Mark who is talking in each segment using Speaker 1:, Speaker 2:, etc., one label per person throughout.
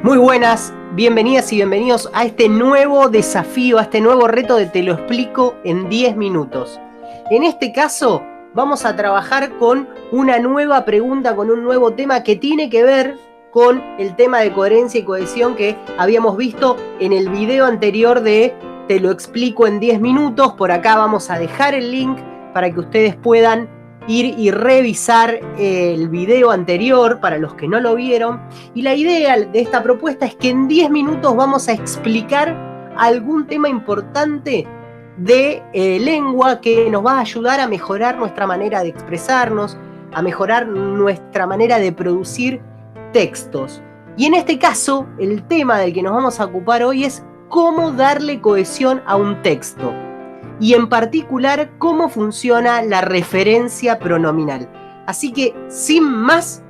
Speaker 1: Muy buenas, bienvenidas y bienvenidos a este nuevo desafío, a este nuevo reto de Te lo explico en 10 minutos. En este caso vamos a trabajar con una nueva pregunta, con un nuevo tema que tiene que ver con el tema de coherencia y cohesión que habíamos visto en el video anterior de Te lo explico en 10 minutos. Por acá vamos a dejar el link para que ustedes puedan ir y revisar el video anterior para los que no lo vieron. Y la idea de esta propuesta es que en 10 minutos vamos a explicar algún tema importante de lengua que nos va a ayudar a mejorar nuestra manera de expresarnos, a mejorar nuestra manera de producir textos. Y en este caso, el tema del que nos vamos a ocupar hoy es cómo darle cohesión a un texto. Y en particular, cómo funciona la referencia pronominal. Así que, sin más,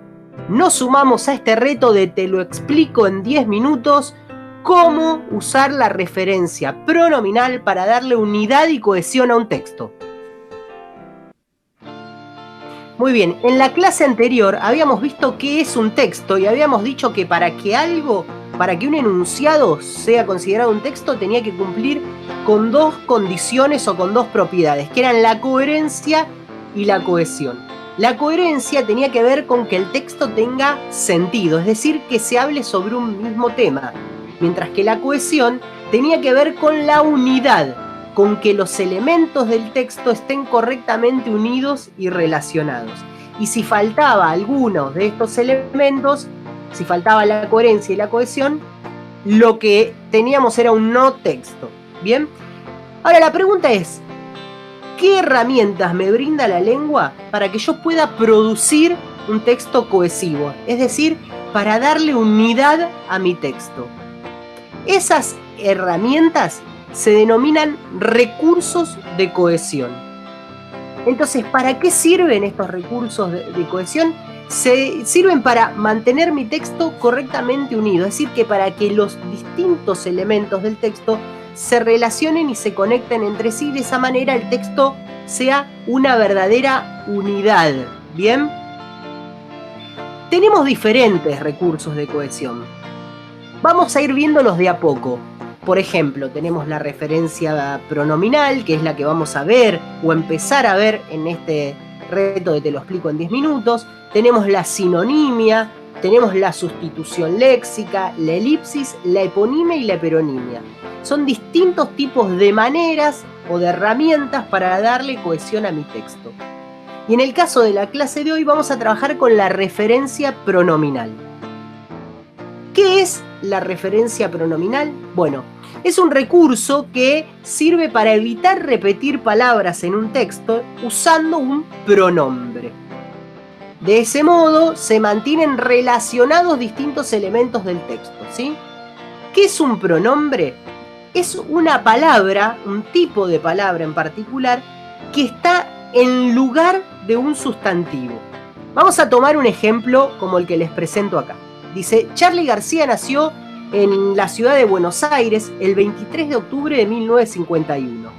Speaker 1: nos sumamos a este reto de Te lo explico en 10 minutos, cómo usar la referencia pronominal para darle unidad y cohesión a un texto. Muy bien, en la clase anterior habíamos visto qué es un texto y habíamos dicho que para que un enunciado sea considerado un texto tenía que cumplir con dos condiciones o con dos propiedades, que eran la coherencia y la cohesión. La coherencia tenía que ver con que el texto tenga sentido, es decir, que se hable sobre un mismo tema, mientras que la cohesión tenía que ver con la unidad, con que los elementos del texto estén correctamente unidos y relacionados. Y si faltaba alguno de estos elementos, si faltaba la coherencia y la cohesión, lo que teníamos era un no texto. ¿Bien? Ahora la pregunta es, ¿qué herramientas me brinda la lengua para que yo pueda producir un texto cohesivo? Es decir, para darle unidad a mi texto. Esas herramientas se denominan recursos de cohesión. Entonces, ¿para qué sirven estos recursos de cohesión? Sirven para mantener mi texto correctamente unido, es decir, que para que los distintos elementos del texto se relacionen y se conecten entre sí, de esa manera el texto sea una verdadera unidad. ¿Bien? Tenemos diferentes recursos de cohesión. Vamos a ir viéndolos de a poco. Por ejemplo, tenemos la referencia pronominal, que es la que vamos a ver o empezar a ver en este reto de Te lo explico en 10 minutos. Tenemos la sinonimia, tenemos la sustitución léxica, la elipsis, la eponimia y la heteronimia. Son distintos tipos de maneras o de herramientas para darle cohesión a mi texto. Y en el caso de la clase de hoy vamos a trabajar con la referencia pronominal. ¿Qué es la referencia pronominal? Bueno, es un recurso que sirve para evitar repetir palabras en un texto usando un pronombre. De ese modo se mantienen relacionados distintos elementos del texto, ¿sí? ¿Qué es un pronombre? Es una palabra, un tipo de palabra en particular, que está en lugar de un sustantivo. Vamos a tomar un ejemplo como el que les presento acá. Dice, Charly García nació en la ciudad de Buenos Aires el 23 de octubre de 1951.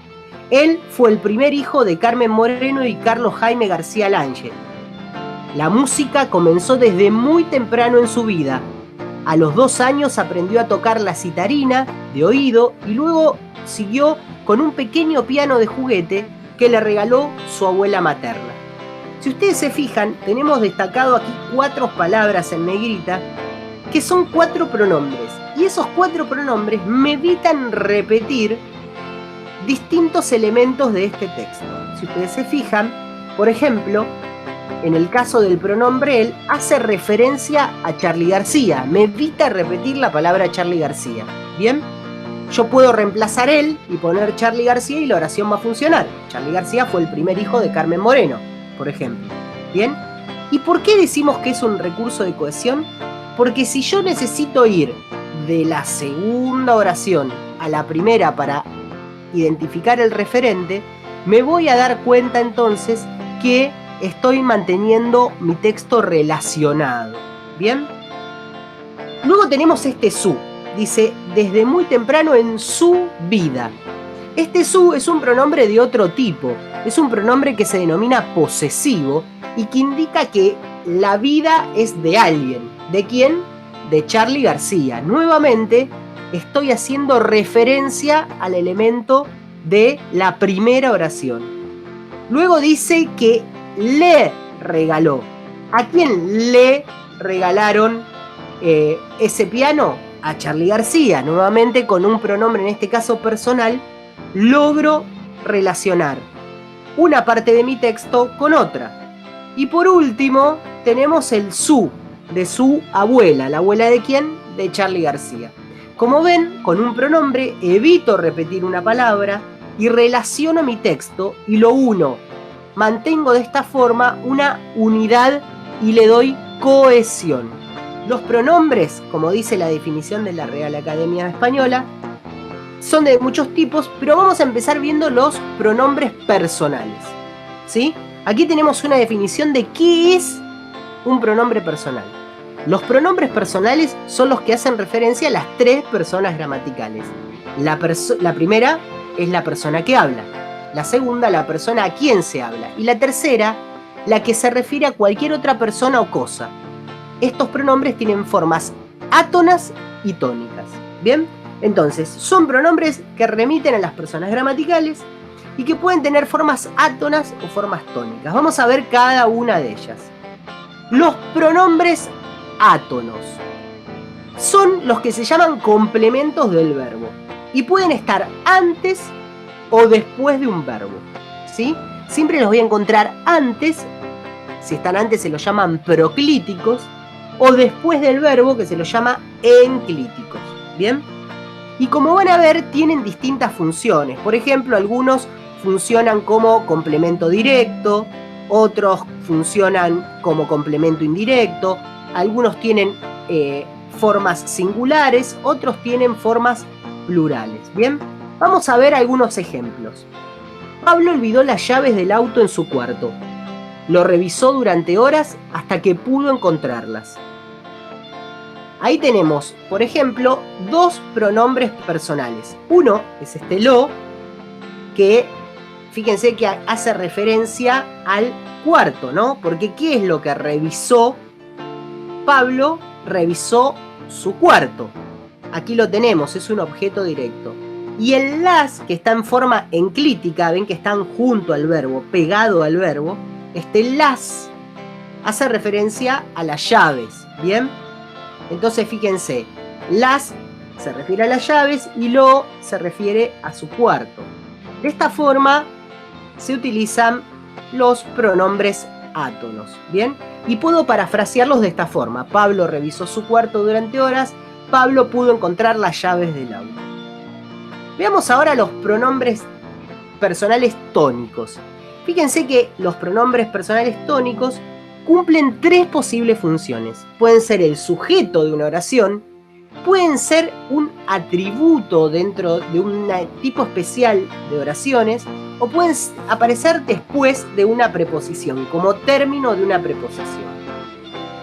Speaker 1: Él fue el primer hijo de Carmen Moreno y Carlos Jaime García Lange. La música comenzó desde muy temprano en su vida. A los 2 años aprendió a tocar la citarina de oído y luego siguió con un pequeño piano de juguete que le regaló su abuela materna. Si ustedes se fijan, tenemos destacado aquí 4 palabras en negrita que son 4 pronombres. Y esos 4 pronombres me evitan repetir distintos elementos de este texto. Si ustedes se fijan, por ejemplo, en el caso del pronombre él, hace referencia a Charly García. Me evita repetir la palabra Charly García. ¿Bien? Yo puedo reemplazar él y poner Charly García y la oración va a funcionar. Charly García fue el primer hijo de Carmen Moreno, por ejemplo. ¿Bien? ¿Y por qué decimos que es un recurso de cohesión? Porque si yo necesito ir de la segunda oración a la primera para identificar el referente, me voy a dar cuenta entonces que estoy manteniendo mi texto relacionado. ¿Bien? Luego tenemos este su. Dice, desde muy temprano en su vida. Este su es un pronombre de otro tipo. Es un pronombre que se denomina posesivo y que indica que la vida es de alguien. ¿De quién? de Charly García. Nuevamente estoy haciendo referencia al elemento de la primera oración. Luego dice que le regaló. ¿A quién le regalaron ese piano? A Charly García. Nuevamente con un pronombre, en este caso personal, logro relacionar una parte de mi texto con otra. Y por último tenemos el su, de su abuela. ¿La abuela de quién? De Charly García. Como ven, con un pronombre evito repetir una palabra y relaciono mi texto y lo uno. Mantengo de esta forma una unidad y le doy cohesión. Los pronombres, como dice la definición de la Real Academia Española, son de muchos tipos, pero vamos a empezar viendo los pronombres personales, ¿sí? Aquí tenemos una definición de qué es un pronombre personal. Los pronombres personales son los que hacen referencia a las tres personas gramaticales. La primera es la persona que habla, la segunda, la persona a quien se habla, y la tercera, la que se refiere a cualquier otra persona o cosa. Estos pronombres tienen formas átonas y tónicas, ¿bien? Entonces, son pronombres que remiten a las personas gramaticales y que pueden tener formas átonas o formas tónicas. Vamos a ver cada una de ellas. Los pronombres átonos son los que se llaman complementos del verbo y pueden estar antes o después de un verbo, ¿sí? Siempre los voy a encontrar antes, si están antes se los llaman proclíticos, o después del verbo, que se los llama enclíticos, ¿bien? Y como van a ver, tienen distintas funciones. Por ejemplo, algunos funcionan como complemento directo, otros funcionan como complemento indirecto, algunos tienen formas singulares, otros tienen formas plurales, ¿bien? Vamos a ver algunos ejemplos. Pablo olvidó las llaves del auto en su cuarto. Lo revisó durante horas hasta que pudo encontrarlas. Ahí tenemos, por ejemplo, dos pronombres personales. Uno es este lo, que fíjense que hace referencia al cuarto, ¿no? Porque ¿qué es lo que revisó? Pablo revisó su cuarto. Aquí lo tenemos, es un objeto directo. Y el las, que está en forma enclítica, ven que están junto al verbo, pegado al verbo, este las hace referencia a las llaves, ¿bien? Entonces fíjense, las se refiere a las llaves y lo se refiere a su cuarto. De esta forma se utilizan los pronombres átonos, ¿bien? Y puedo parafrasearlos de esta forma. Pablo revisó su cuarto durante horas, Pablo pudo encontrar las llaves del auto. Veamos ahora los pronombres personales tónicos. Fíjense que los pronombres personales tónicos cumplen tres posibles funciones. Pueden ser el sujeto de una oración, pueden ser un atributo dentro de un tipo especial de oraciones, o pueden aparecer después de una preposición, como término de una preposición.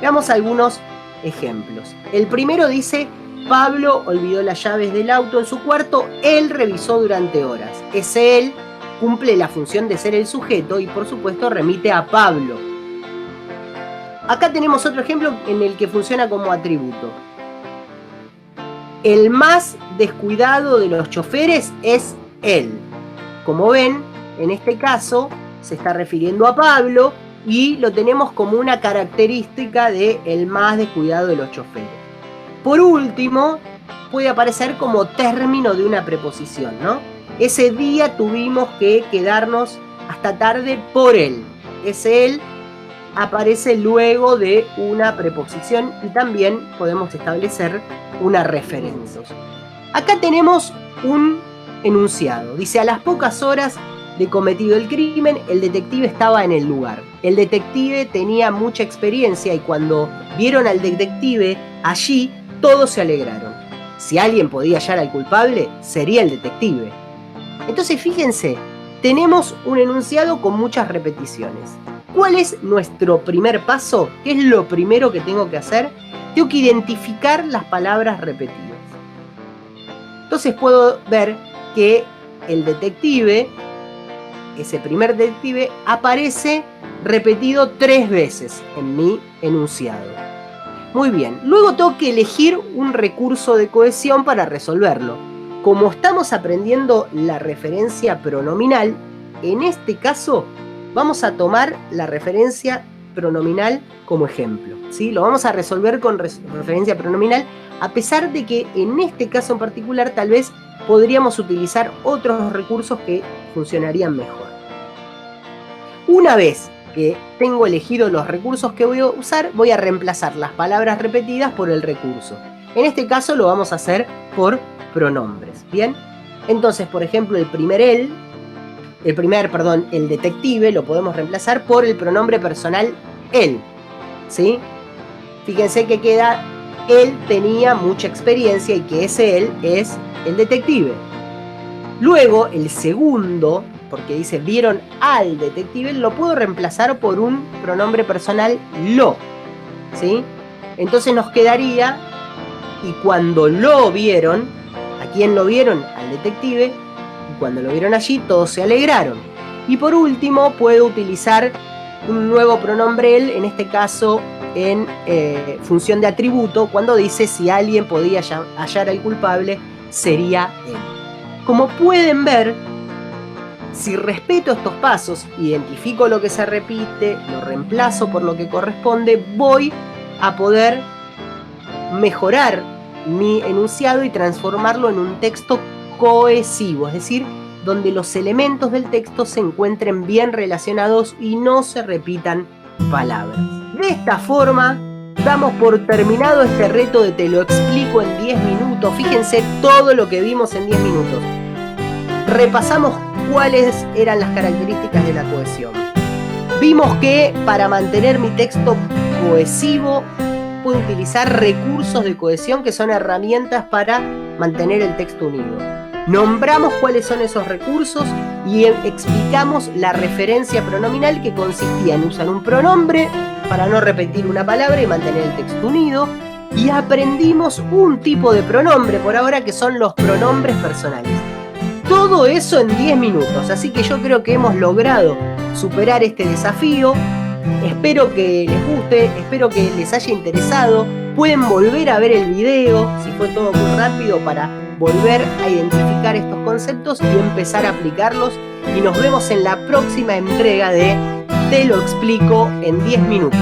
Speaker 1: Veamos algunos ejemplos. El primero dice: Pablo olvidó las llaves del auto en su cuarto, él revisó durante horas. Ese él cumple la función de ser el sujeto y por supuesto remite a Pablo. Acá tenemos otro ejemplo en el que funciona como atributo. El más descuidado de los choferes es él. Como ven, en este caso se está refiriendo a Pablo y lo tenemos como una característica de el más descuidado de los choferes. Por último, puede aparecer como término de una preposición, ¿no? Ese día tuvimos que quedarnos hasta tarde por él. Ese él aparece luego de una preposición y también podemos establecer una referencia. Acá tenemos un enunciado. Dice: a las pocas horas de cometido el crimen, el detective estaba en el lugar. El detective tenía mucha experiencia y cuando vieron al detective allí, todos se alegraron. Si alguien podía hallar al culpable, sería el detective. Entonces, fíjense, tenemos un enunciado con muchas repeticiones. ¿Cuál es nuestro primer paso? ¿Qué es lo primero que tengo que hacer? Tengo que identificar las palabras repetidas. Entonces puedo ver que el detective, ese primer detective, aparece repetido 3 veces en mi enunciado. Muy bien. Luego tengo que elegir un recurso de cohesión para resolverlo. Como estamos aprendiendo la referencia pronominal, en este caso vamos a tomar la referencia pronominal como ejemplo, ¿sí? Lo vamos a resolver con referencia pronominal, a pesar de que en este caso en particular tal vez podríamos utilizar otros recursos que funcionarían mejor. Una vez que tengo elegido los recursos que voy a usar, voy a reemplazar las palabras repetidas por el recurso. En este caso lo vamos a hacer por pronombres, ¿bien? Entonces, por ejemplo, el detective lo podemos reemplazar por el pronombre personal él, ¿sí? Fíjense que queda él tenía mucha experiencia y que ese él es el detective. Luego, el segundo, porque dice vieron al detective, lo puedo reemplazar por un pronombre personal lo, ¿sí? Entonces nos quedaría, y cuando lo vieron, ¿a quién lo vieron? Al detective. Y cuando lo vieron allí, todos se alegraron. Y por último, puedo utilizar un nuevo pronombre él, en este caso en función de atributo, cuando dice si alguien podía hallar al culpable, sería él. Como pueden ver, si respeto estos pasos, identifico lo que se repite, lo reemplazo por lo que corresponde, voy a poder mejorar mi enunciado y transformarlo en un texto cohesivo, es decir, donde los elementos del texto se encuentren bien relacionados y no se repitan palabras. De esta forma, damos por terminado este reto de te lo explico en 10 minutos. Fíjense todo lo que vimos en 10 minutos. Repasamos cuáles eran las características de la cohesión. Vimos que para mantener mi texto cohesivo puedo utilizar recursos de cohesión que son herramientas para mantener el texto unido. Nombramos cuáles son esos recursos y explicamos la referencia pronominal, que consistía en usar un pronombre para no repetir una palabra y mantener el texto unido. Y aprendimos un tipo de pronombre por ahora, que son los pronombres personales. Todo eso en 10 minutos, así que yo creo que hemos logrado superar este desafío. Espero que les guste, espero que les haya interesado. Pueden volver a ver el video, si fue todo muy rápido, para volver a identificar estos conceptos y empezar a aplicarlos. Y nos vemos en la próxima entrega de Te lo explico en 10 minutos.